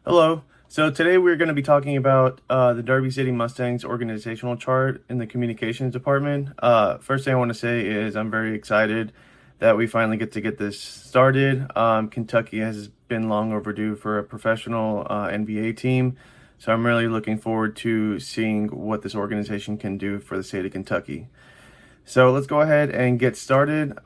Hello. So today we're going to be talking about the Derby City Mustangs organizational chart in the communications department. First thing I want to say is I'm very excited that we finally get to get this started. Kentucky has been long overdue for a professional NBA team, so I'm really looking forward to seeing what this organization can do for the state of Kentucky. So let's go ahead and get started.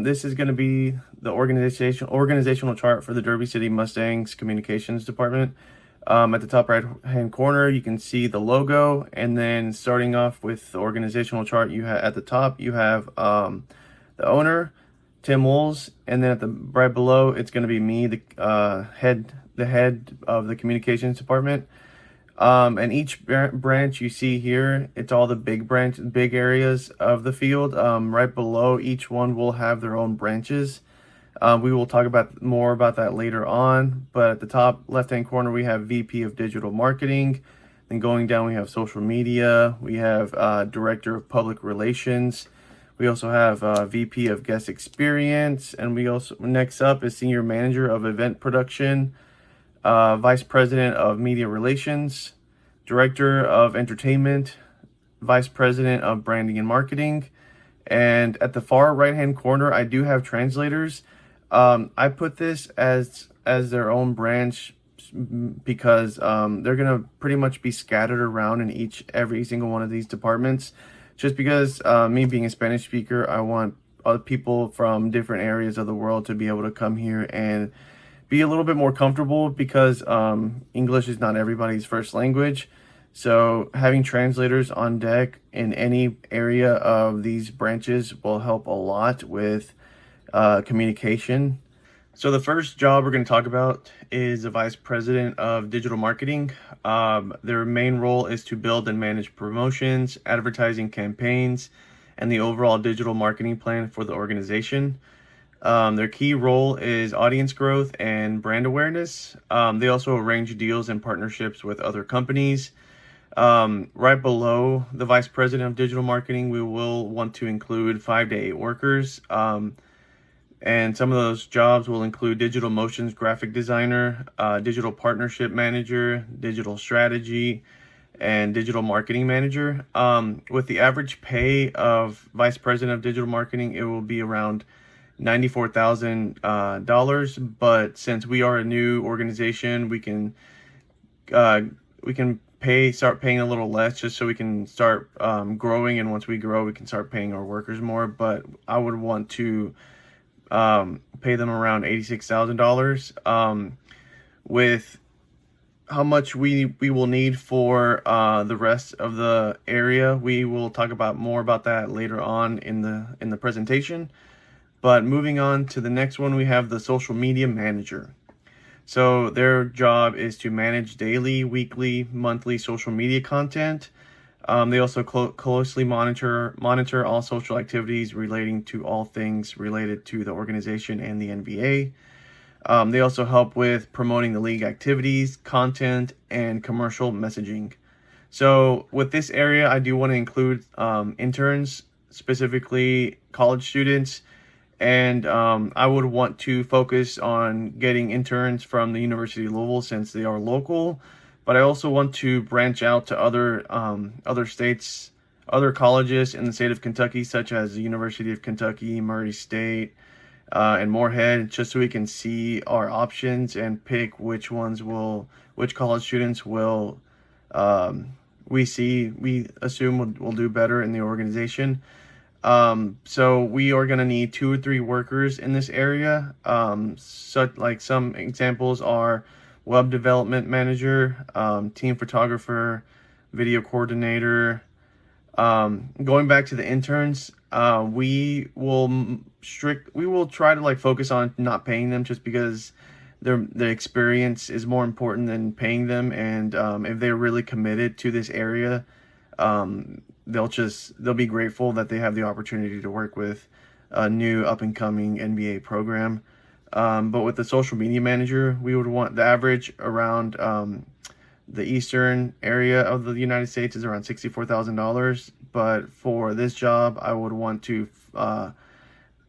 This is going to be the organizational chart for the Derby City Mustangs Communications Department. At the top right hand corner, you can see the logo, and then starting off with the organizational chart, you have at the top you have the owner, Tim Wolves, and then at the right below, it's going to be me, the head of the communications department. And each branch you see here, it's all the big areas of the field. Right below each one will have their own branches. We will talk about more about that later on. But at the top left-hand corner, we have VP of Digital Marketing. Then going down, we have Social Media. We have Director of Public Relations. We also have VP of Guest Experience, and we also next up is Senior Manager of Event Production. Vice President of Media Relations, Director of Entertainment, Vice President of Branding and Marketing. And at the far right-hand corner, I do have translators. I put this as their own branch because they're gonna pretty much be scattered around in every single one of these departments. Just because me being a Spanish speaker, I want other people from different areas of the world to be able to come here and be a little bit more comfortable because English is not everybody's first language. So having translators on deck in any area of these branches will help a lot with communication. So the first job we're going to talk about is the Vice President of Digital Marketing. Their main role is to build and manage promotions, advertising campaigns, and the overall digital marketing plan for the organization. Their key role is audience growth and brand awareness. They also arrange deals and partnerships with other companies. Right below the Vice President of Digital Marketing, we will want to include 5 to 8 workers. And some of those jobs will include digital motions graphic designer, digital partnership manager, digital strategy, and digital marketing manager. With the average pay of Vice President of Digital Marketing, it will be around $94,000. But since we are a new organization, we can start paying a little less just so we can start growing. And once we grow, we can start paying our workers more. But I would want to pay them around $86,000. With how much we will need for the rest of the area, we will talk about more about that later on in the presentation. But moving on to the next one, we have the social media manager. So their job is to manage daily, weekly, monthly social media content. They also closely monitor all social activities relating to all things related to the organization and the NBA. They also help with promoting the league activities, content, and commercial messaging. So with this area, I do want to include interns, specifically college students. And I would want to focus on getting interns from the University of Louisville since they are local. But I also want to branch out to other states, other colleges in the state of Kentucky, such as the University of Kentucky, Murray State, and Moorhead, just so we can see our options and pick which college students will we assume will do better in the organization. So we are going to need 2 or 3 workers in this area. Like some examples are web development manager, team photographer, video coordinator. Going back to the interns, we will try to focus on not paying them just because the experience is more important than paying them. And if they're really committed to this area, they'll be grateful that they have the opportunity to work with a new up and coming NBA program. But with the social media manager, we would want the average around the eastern area of the United States is around $64,000. But for this job, I would want to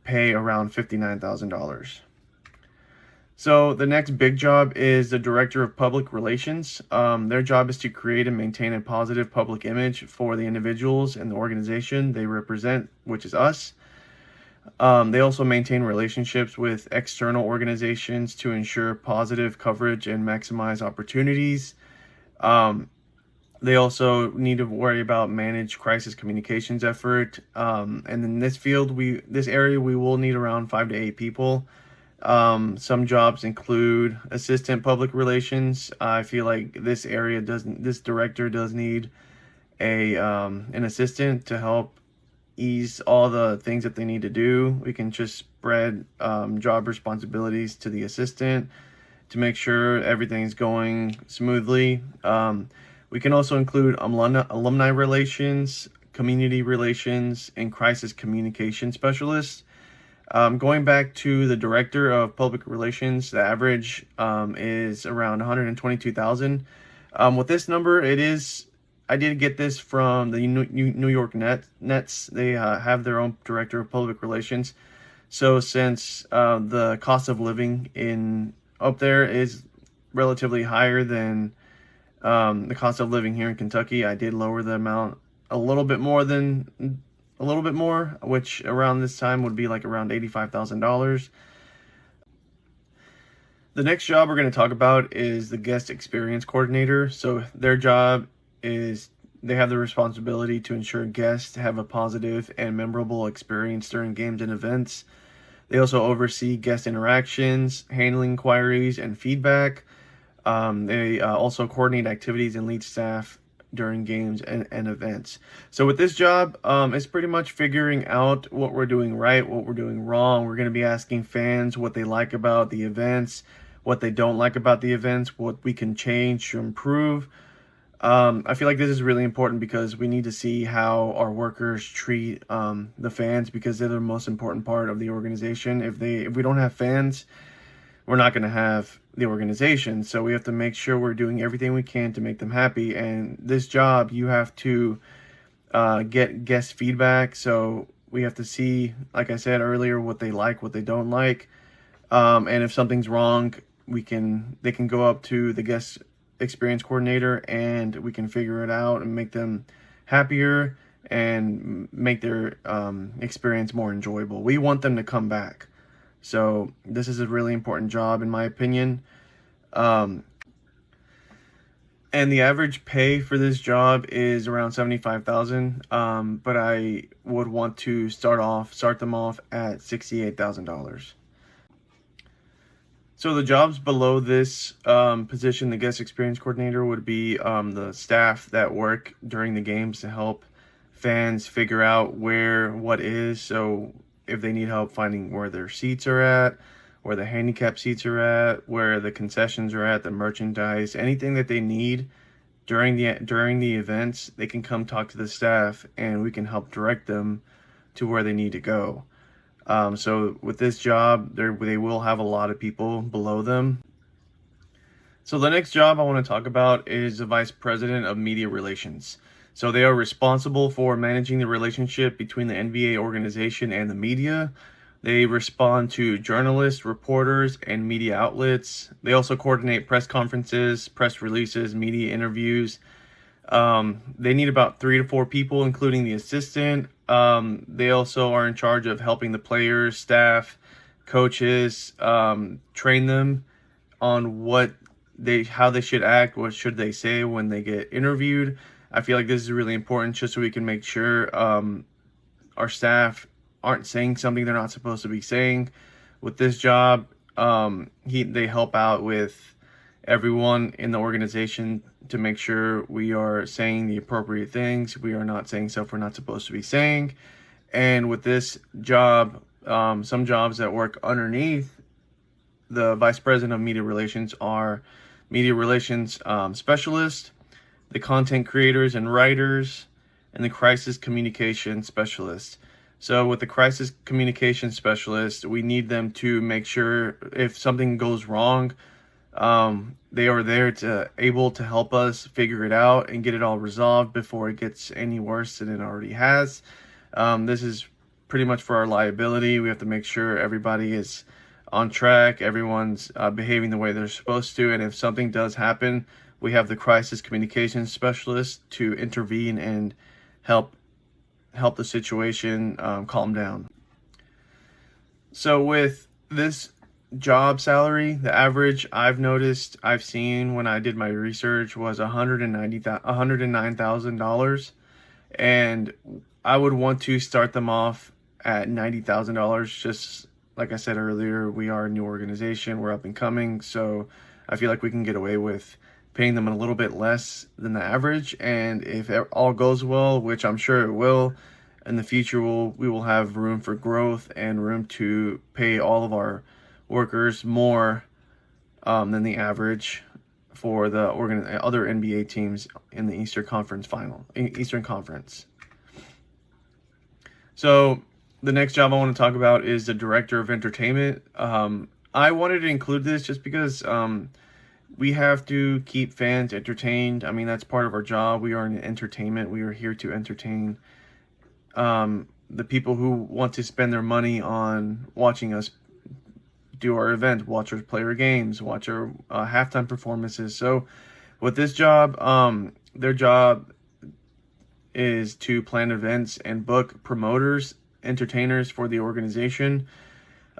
pay around $59,000. So the next big job is the Director of Public Relations. Their job is to create and maintain a positive public image for the individuals and the organization they represent, which is us. They also maintain relationships with external organizations to ensure positive coverage and maximize opportunities. Um, they also need to worry about managed crisis communications effort. And in this field, this area, we will need around 5 to 8 people. Some jobs include assistant public relations. I feel like this director does need an assistant to help ease all the things that they need to do. We can just spread job responsibilities to the assistant to make sure everything's going smoothly. We can also include alumni relations, community relations, and crisis communication specialists. Going back to the director of public relations, the average is around 122,000. With this number, I did get this from the New York Nets. They have their own director of public relations. So since the cost of living up there is relatively higher than the cost of living here in Kentucky, I did lower the amount a little bit more, which around this time would be like around $85,000. The next job we're going to talk about is the guest experience coordinator. So their job is they have the responsibility to ensure guests have a positive and memorable experience during games and events. They also oversee guest interactions, handling inquiries, and feedback. They also coordinate activities and lead staff during games and events. So with this job, it's pretty much figuring out what we're doing right, what we're doing wrong. We're going to be asking fans what they like about the events, what they don't like about the events, what we can change to improve. I feel like this is really important because we need to see how our workers treat the fans, because they're the most important part of the organization. If we don't have fans, we're not going to have the organization. So we have to make sure we're doing everything we can to make them happy. And this job, you have to get guest feedback. So we have to see, like I said earlier, what they like, what they don't like. And if something's wrong, they can go up to the guest experience coordinator and we can figure it out and make them happier and make their experience more enjoyable. We want them to come back. So this is a really important job in my opinion. And the average pay for this job is around $75,000. But I would want to start them off at $68,000. So the jobs below this position, the guest experience coordinator, would be the staff that work during the games to help fans figure out what is. So if they need help finding where their seats are at, where the handicap seats are at, where the concessions are at, the merchandise, anything that they need during the events, they can come talk to the staff and we can help direct them to where they need to go. So with this job, they will have a lot of people below them. So the next job I want to talk about is the Vice President of Media Relations. So they are responsible for managing the relationship between the NBA organization and the media. They respond to journalists, reporters, and media outlets. They also coordinate press conferences, press releases, media interviews. They need about 3 to 4 people, including the assistant. They also are in charge of helping the players, staff, coaches, train them on how they should act, what should they say when they get interviewed. I feel like this is really important just so we can make sure our staff aren't saying something they're not supposed to be saying. With this job, they help out with everyone in the organization to make sure we are saying the appropriate things. We are not saying stuff we're not supposed to be saying. And with this job, some jobs that work underneath the Vice President of Media Relations are media relations specialists, the content creators and writers, and the crisis communication specialist. So with the crisis communication specialist, we need them to make sure if something goes wrong, they are there able to help us figure it out and get it all resolved before it gets any worse than it already has. This is pretty much for our liability. We have to make sure everybody is on track, everyone's behaving the way they're supposed to, and if something does happen, we have the crisis communications specialist to intervene and help the situation calm down. So with this job salary, the average I've seen when I did my research was $109,000, and I would want to start them off at $90,000. Just like I said earlier, we are a new organization, we're up and coming, so I feel like we can get away with paying them a little bit less than the average. And if it all goes well, which I'm sure it will, in the future we will have room for growth and room to pay all of our workers more than the average for the other NBA teams in the Eastern Conference. So the next job I want to talk about is the director of entertainment. I wanted to include this just because we have to keep fans entertained. I mean, that's part of our job. We are in entertainment. We are here to entertain the people who want to spend their money on watching us do our event, watch our player games, watch our halftime performances. So with this job, their job is to plan events and book promoters, entertainers for the organization.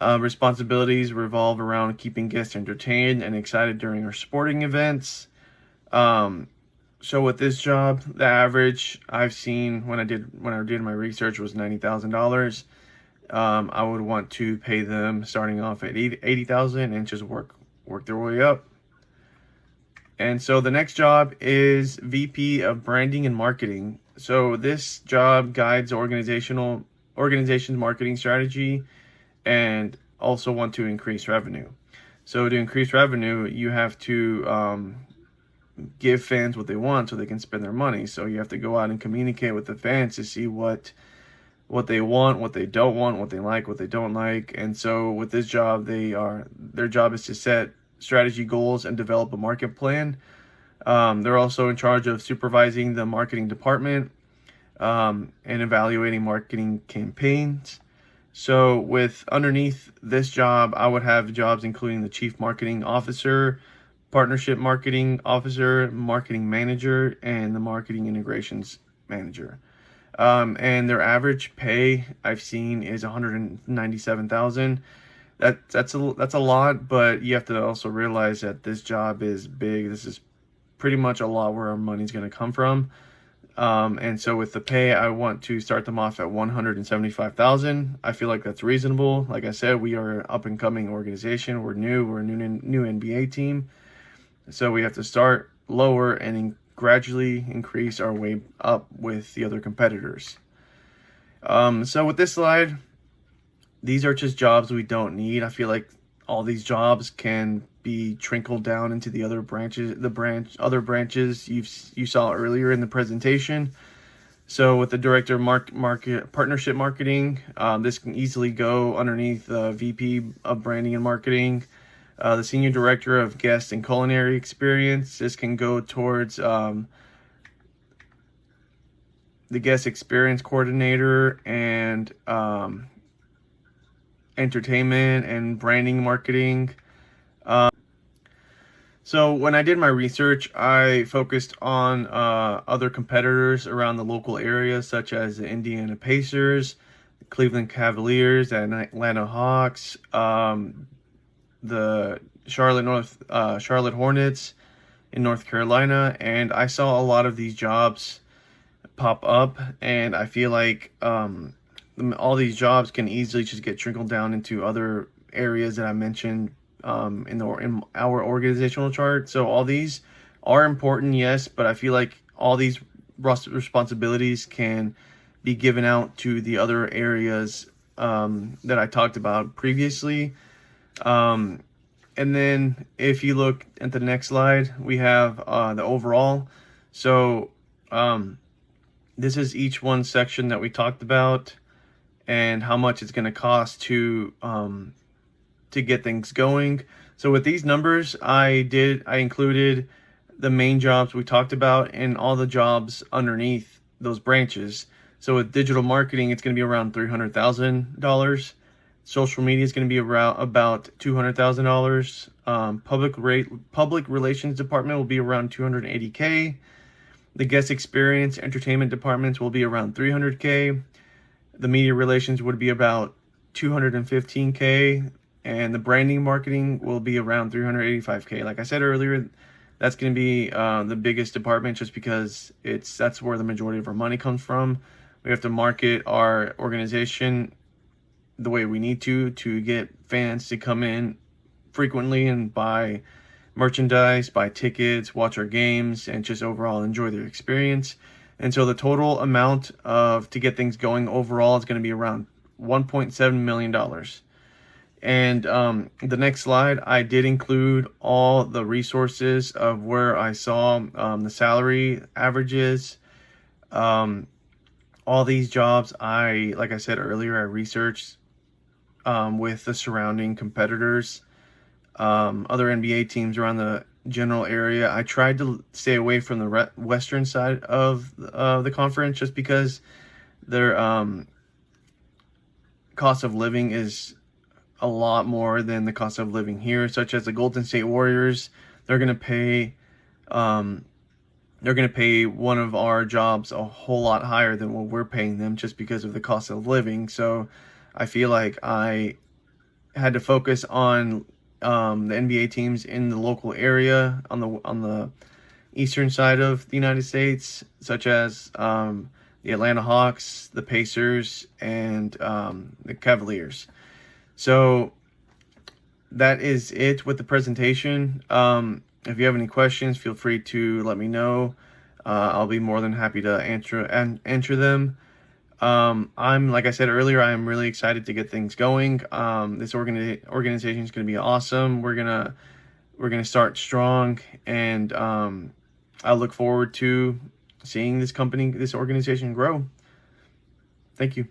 Responsibilities revolve around keeping guests entertained and excited during our sporting events. So with this job, the average I've seen when I did my research was $90,000. I would want to pay them starting off at $80,000 and just work their way up. And so the next job is VP of Branding and Marketing. So this job guides organization's marketing strategy and also want to increase revenue. So to increase revenue, you have to give fans what they want so they can spend their money. So you have to go out and communicate with the fans to see what they want, what they don't want, what they like, what they don't like. And so with this job, their job is to set strategy goals and develop a market plan. They're also in charge of supervising the marketing department and evaluating marketing campaigns. So with underneath this job, I would have jobs including the chief marketing officer, partnership marketing officer, marketing manager, and the marketing integrations manager. And their average pay I've seen is $197,000. That's a lot, but you have to also realize that this job is big. This is pretty much a lot where our money's going to come from. And so with the pay, I want to start them off at $175,000. I feel like that's reasonable. Like I said, we are an up and coming organization. We're a new NBA team. So we have to start lower and gradually increase our way up with the other competitors. So with this slide, these are just jobs we don't need. I feel like all these jobs can be trickled down into the other branches, other branches you saw earlier in the presentation. So with the director of partnership marketing, this can easily go underneath the VP of branding and marketing. The senior director of guest and culinary experience, this can go towards the guest experience coordinator and entertainment and branding marketing. So when I did my research, I focused on other competitors around the local area, such as the Indiana Pacers, the Cleveland Cavaliers, and Atlanta Hawks, the Charlotte Hornets in North Carolina, and I saw a lot of these jobs pop up, and I feel like all these jobs can easily just get trickled down into other areas that I mentioned in our organizational chart. So all these are important, yes, but I feel like all these responsibilities can be given out to the other areas that I talked about previously. And then if you look at the next slide, we have the overall. So this is each one section that we talked about and how much it's going to cost to get things going. So with these numbers, I included the main jobs we talked about and all the jobs underneath those branches. So with digital marketing, it's going to be around $300,000. Social media is going to be around about $200,000. Public relations department will be around $280K. The guest experience entertainment departments will be around $300K. The media relations would be about $215K, and the branding marketing will be around $385K. Like I said earlier, that's going to be the biggest department, just because that's where the majority of our money comes from. We have to market our organization the way we need to get fans to come in frequently and buy merchandise, buy tickets, watch our games, and just overall enjoy their experience. And so the total amount to get things going overall is going to be around $1.7 million. And the next slide, I did include all the resources of where I saw the salary averages. All these jobs, like I said earlier, I researched with the surrounding competitors, other NBA teams around the general area. I tried to stay away from the western side of the conference, just because their cost of living is a lot more than the cost of living here, such as the Golden State Warriors. They're going to pay one of our jobs a whole lot higher than what we're paying them, just because of the cost of living. So I feel like I had to focus on the NBA teams in the local area on the eastern side of the United States, such as the Atlanta Hawks, the Pacers, and the Cavaliers. So that is it with the presentation. If you have any questions, feel free to let me know. I'll be more than happy to answer them. Like I said earlier, I'm really excited to get things going. This organization is going to be awesome. We're gonna start strong, and I look forward to seeing this organization grow. Thank you.